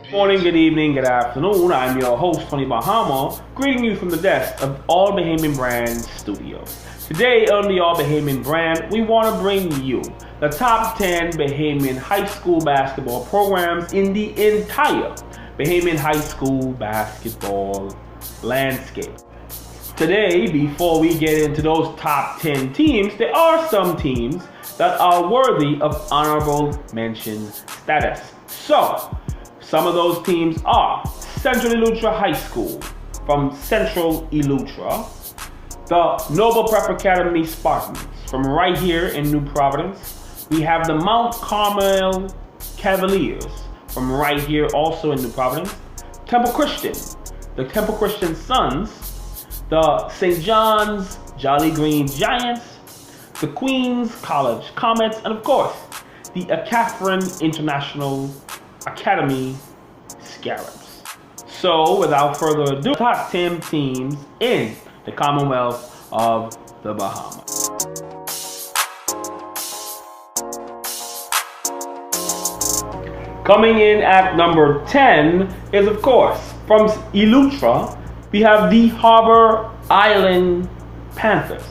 Good morning, good evening, good afternoon. I'm your host, Tony Bahama, greeting you from the desk of All Bahamian Brand Studios. Today on the All Bahamian Brand, we want to bring you the top 10 Bahamian high school basketball programs in the entire Bahamian high school basketball landscape. Today, before we get into those top 10 teams, there are some teams that are worthy of honorable mention status. So, some of those teams are Central Eleuthera High School from Central Eleuthera, the Noble Prep Academy Spartans from right here in New Providence. We have the Mount Carmel Cavaliers from right here also in New Providence. Temple Christian, the Temple Christian Sons, the St. John's Jolly Green Giants, the Queens College Comets, and of course, the Catherine International Academy Scarabs. So, without further ado, top 10 teams in the Commonwealth of the Bahamas. Coming in at number 10 is, of course, from Eleuthera, we have the Harbour Island Panthers.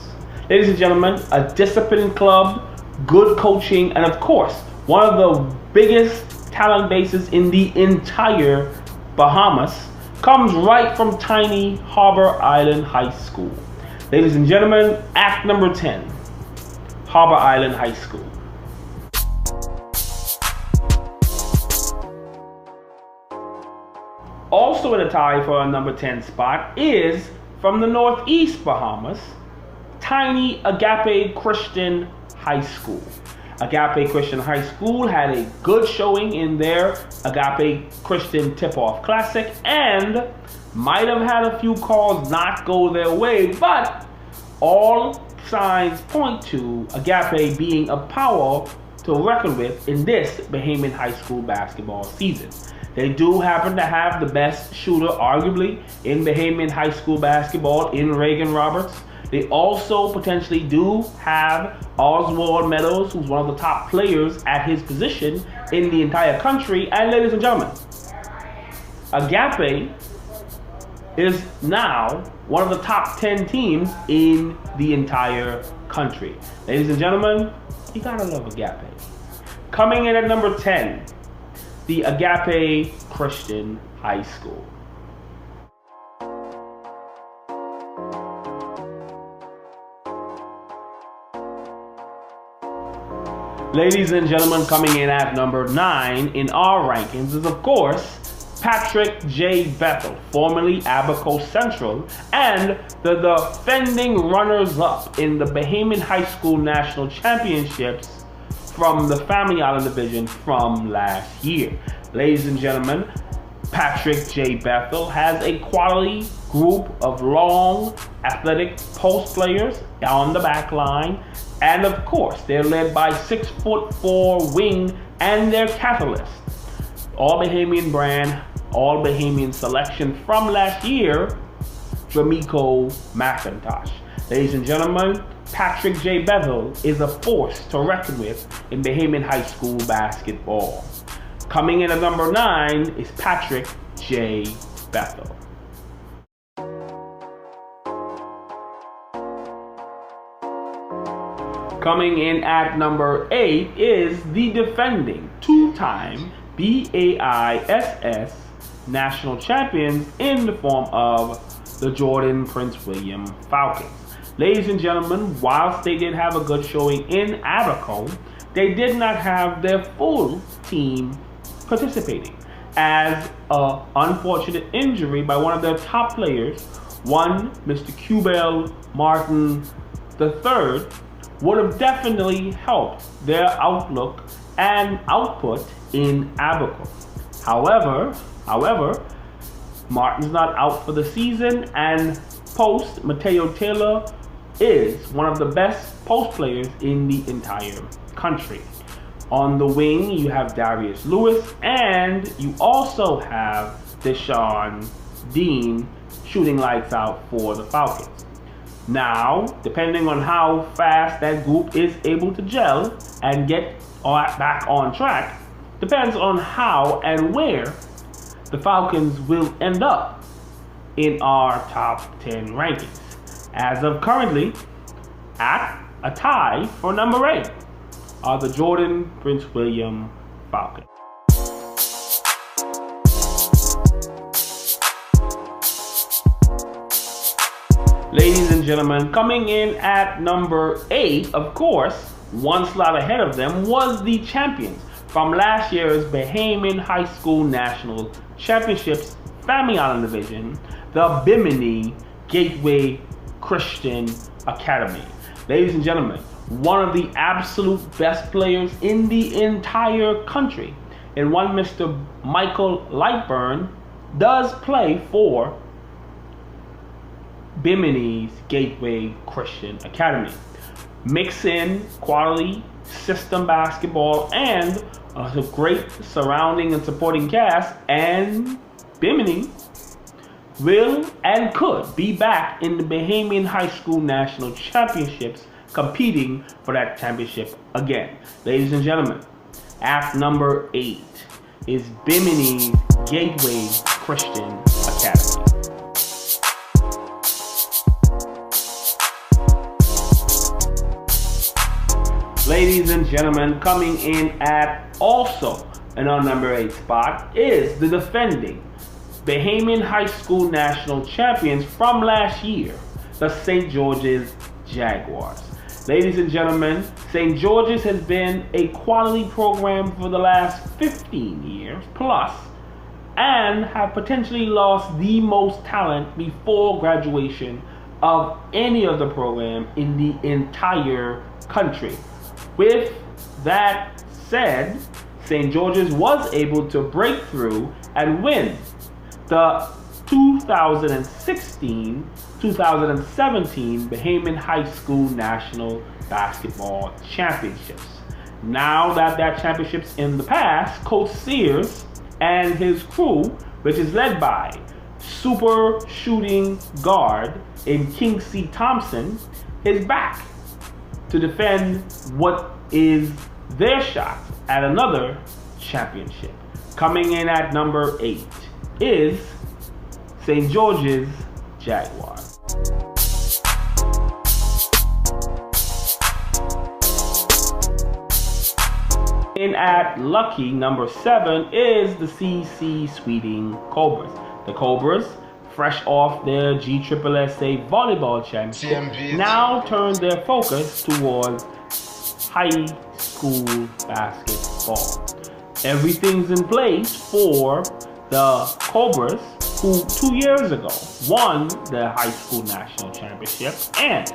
Ladies and gentlemen, a disciplined club, good coaching, and of course, one of the biggest talent bases in the entire Bahamas comes right from tiny Harbour Island High School. Ladies and gentlemen, at number 10, Harbour Island High School. Also in a tie for a number 10 spot is from the Northeast Bahamas, tiny Agape Christian High School. Agape Christian High School had a good showing in their Agape Christian Tip-Off Classic and might have had a few calls not go their way, but all signs point to Agape being a power to reckon with in this Bahamian high school basketball season. They do happen to have the best shooter, arguably, in Bahamian high school basketball in Reagan Roberts. They also potentially do have Oswald Meadows, who's one of the top players at his position in the entire country. And ladies and gentlemen, Agape is now one of the top 10 teams in the entire country. Ladies and gentlemen, you gotta love Agape. Coming in at number 10, the Agape Christian High School. Ladies and gentlemen, coming in at number 9 in our rankings is, of course, Patrick J Bethel, formerly Abaco Central, and the defending runners-up in the Bahamian High School National Championships from the Family Island Division from last year. Ladies and gentlemen, Patrick J Bethel has a quality group of long, athletic post players on the back line. And of course, they're led by 6'4" wing and their catalyst, All Bahamian Brand, All Bahamian selection from last year, Jamiko McIntosh. Ladies and gentlemen, Patrick J Bethel is a force to reckon with in Bahamian high school basketball. Coming in at number 9 is Patrick J Bethel. Coming in at number 8 is the defending two-time BAISS national champions in the form of the Jordan Prince William Falcons. Ladies and gentlemen, whilst they did have a good showing in Abaco, they did not have their full team participating, as an unfortunate injury by one of their top players, one Mr. Cubell Martin III, would have definitely helped their outlook and output in Abaco. However, Martin's not out for the season, and post Mateo Taylor is one of the best post players in the entire country. On the wing, you have Darius Lewis, and you also have Deshaun Dean shooting lights out for the Falcons. Now, depending on how fast that group is able to gel and get back on track, depends on how and where the Falcons will end up in our top 10 rankings. As of currently, at a tie for number 8 are the Jordan Prince William Falcons. Ladies and gentlemen, coming in at number 8, of course, one slot ahead of them was the champions from last year's Bahamian High School National Championships Family Island Division, the Bimini Gateway Christian Academy. Ladies and gentlemen, one of the absolute best players in the entire country, and one Mr. Michael Lightburn, does play for Bimini's Gateway Christian Academy. Mix in quality system basketball and a great surrounding and supporting cast, and Bimini will and could be back in the Bahamian High School National Championships, competing for that championship again. Ladies and gentlemen, at number 8 is Bimini's Gateway Christian Academy. Ladies and gentlemen, coming in at also an on number 8 spot is the defending Bahamian High School National Champions from last year, the St. George's Jaguars. Ladies and gentlemen, St. George's has been a quality program for the last 15 years plus, and have potentially lost the most talent before graduation of any other program in the entire country. With that said, St. George's was able to break through and win the 2016-2017 Bahamian High School National Basketball Championships. Now that championship's in the past, Coach Sears and his crew, which is led by super shooting guard in King C. Thompson, is back to defend what is their shot at another championship. Coming in at number 8 is St. George's Jaguars. In at lucky number 7 is the C.C. Sweeting Cobras. The Cobras, fresh off their GSSA volleyball championship, now turn their focus towards high school basketball. Everything's in place for the Cobras, who 2 years ago won the high school national championship, and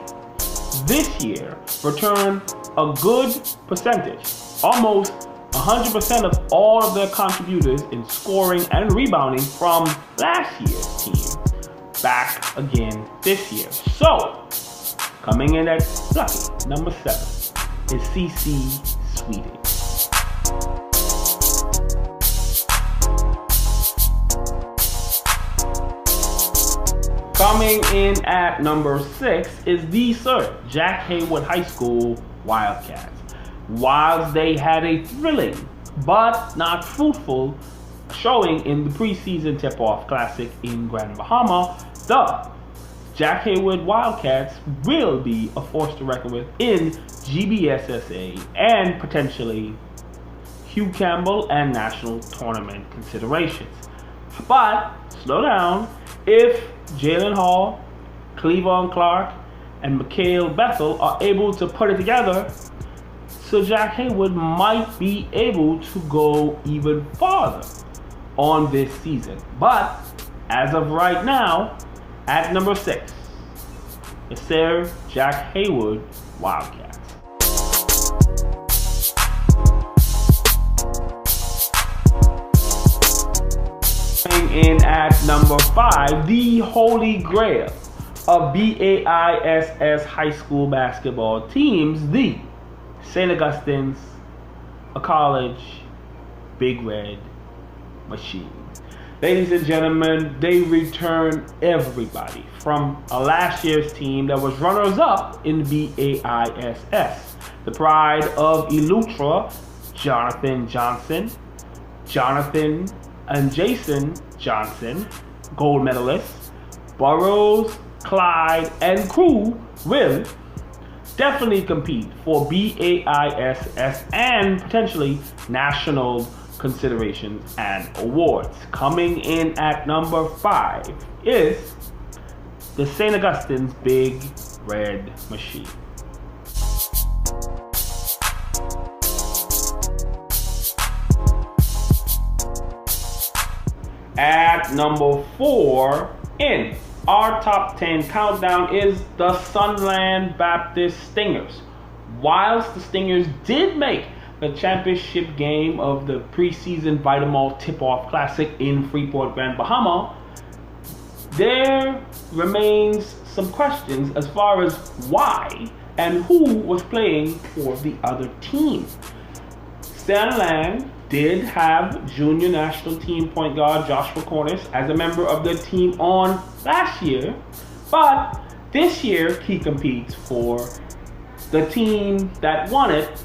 this year returned a good percentage, almost 100% of all of their contributors in scoring and rebounding from last year's team back again this year. So, coming in at lucky number 7 is C.C. Sweeting. Coming in at number 6 is the Sir Jack Hayward High School Wildcats. Whilst they had a thrilling but not fruitful showing in the preseason tip-off classic in Grand Bahama, the Jack Hayward Wildcats will be a force to reckon with in GBSSA and potentially Hugh Campbell and national tournament considerations. But slow down. If Jalen Hall, Cleavon Clark, and J Bethel are able to put it together, so Jack Hayward might be able to go even farther on this season. But as of right now, at number 6, is Sir Jack Hayward Wildcats. In at number 5, the holy grail of BAISS high school basketball teams, the St. Augustine's, a college, Big Red Machine. Ladies and gentlemen, they return everybody from a last year's team that was runners-up in BAISS. The pride of Elutra, Jonathan Johnson, Jonathan and Jason Johnson, gold medalists, Burrows, Clyde, and crew will definitely compete for BAISS and potentially national considerations and awards. Coming in at number 5 is the St. Augustine's Big Red Machine. At number 4 in our top 10 countdown is the Sunland Baptist Stingers. Whilst the Stingers did make the championship game of the preseason Vitamall Tip-Off Classic in Freeport, Grand Bahama, there remains some questions as far as why and who was playing for the other team. Sunland did have junior national team point guard Joshua Cornish as a member of the team on last year, but this year he competes for the team that won it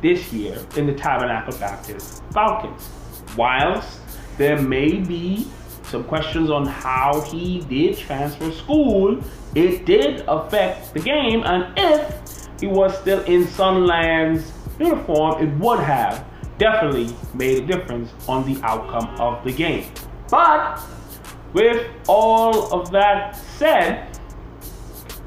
this year in the Tabernacle Baptist Falcons. Whilst there may be some questions on how he did transfer school, it did affect the game, and if he was still in Sunland's uniform, it would have definitely made a difference on the outcome of the game. But with all of that said,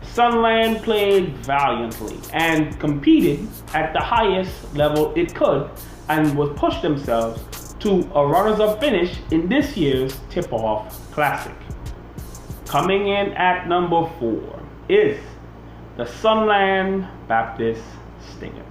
Sunland played valiantly and competed at the highest level it could and would push themselves to a runners-up finish in this year's Tip-Off Classic. Coming in at number 4 is the Sunland Baptist Stingers.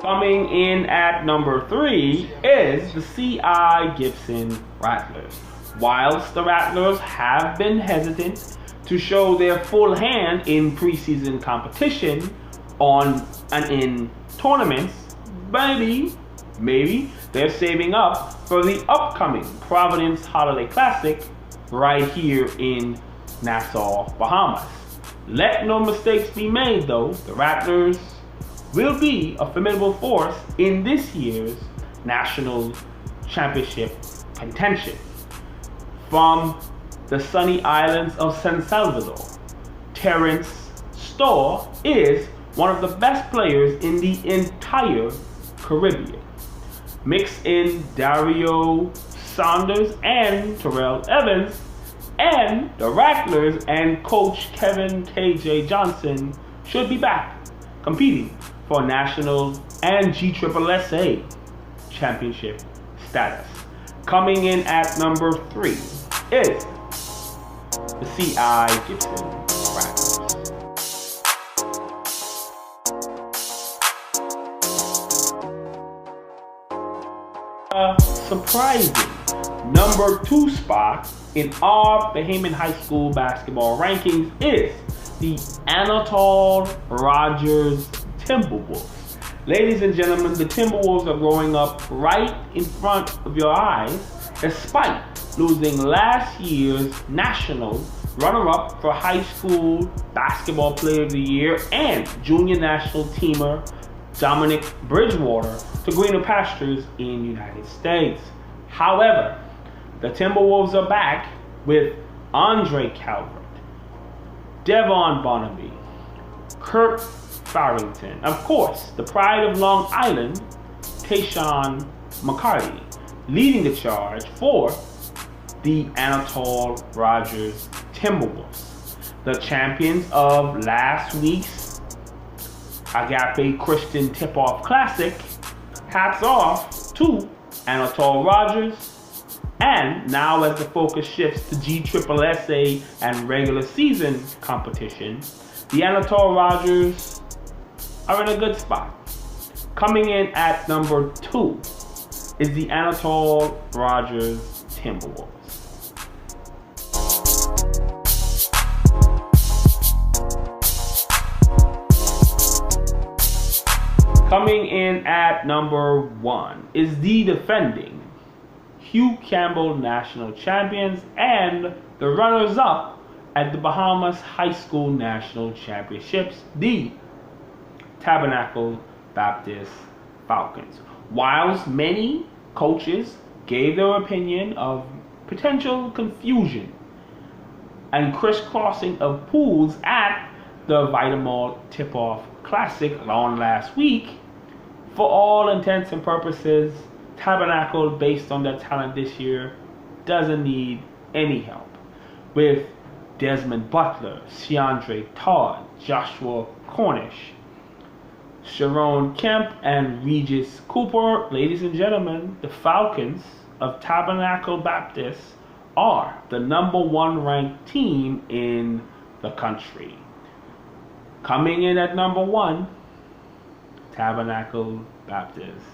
Coming in at number 3 is the C.I. Gibson Rattlers. Whilst the Rattlers have been hesitant to show their full hand in preseason competition on and in tournaments, maybe they're saving up for the upcoming Providence Holiday Classic right here in Nassau, Bahamas. Let no mistakes be made though, the Rattlers will be a formidable force in this year's national championship contention. From the sunny islands of San Salvador, Terrence Storr is one of the best players in the entire Caribbean. Mix in Dario Saunders and Terrell Evans, and the Rattlers and coach Kevin KJ Johnson should be back competing for national and GSSA championship status. Coming in at number 3 is the C.I. Gibson Rattlers. A surprising number 2 spot in our Bahamian High School Basketball rankings is the Anatole Rogers Timberwolves. Ladies and gentlemen, the Timberwolves are growing up right in front of your eyes despite losing last year's national runner-up for High School Basketball Player of the Year and Junior National Teamer Dominic Bridgewater to greener pastures in the United States. However, the Timberwolves are back with Andre Calvert, Devon Barnaby, Kirk Farrington, of course, the pride of Long Island, Tayshaun McCarty, leading the charge for the Anatole Rogers Timberwolves. The champions of last week's Agape Christian Tip-Off Classic, hats off to Anatole Rogers. And now as the focus shifts to GSSA and regular season competition, the Anatole Rogers are in a good spot. Coming in at number 2 is the Anatole Rogers Timberwolves. Coming in at number 1 is the defending Hugh Campbell National Champions and the runners-up at the Bahamas High School National Championships, the Tabernacle Baptist Falcons. Whilst many coaches gave their opinion of potential confusion and crisscrossing of pools at the Vitamall Tip-Off Classic on last week, for all intents and purposes, Tabernacle, based on their talent this year, doesn't need any help. With Desmond Butler, Ciandre Todd, Joshua Cornish, Sharon Kemp, and Regis Cooper, ladies and gentlemen, the Falcons of Tabernacle Baptist are the #1 ranked team in the country. Coming in at #1, Tabernacle Baptist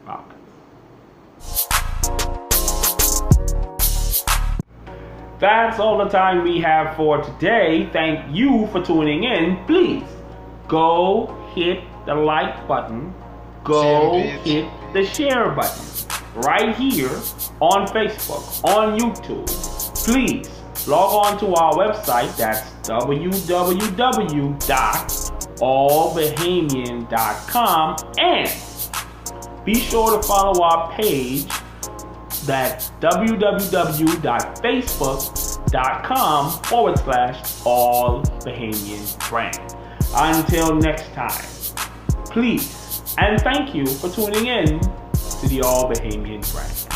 Falcons. That's all the time we have for today. Thank you for tuning in. Please go hit the like button. Go hit the share button right here on Facebook, on YouTube. Please log on to our website. That's www.allbahamian.com, and be sure to follow our page. That's www.facebook.com/All Bahamian Brand. Until next time, please and thank you for tuning in to the All Bahamian Brand.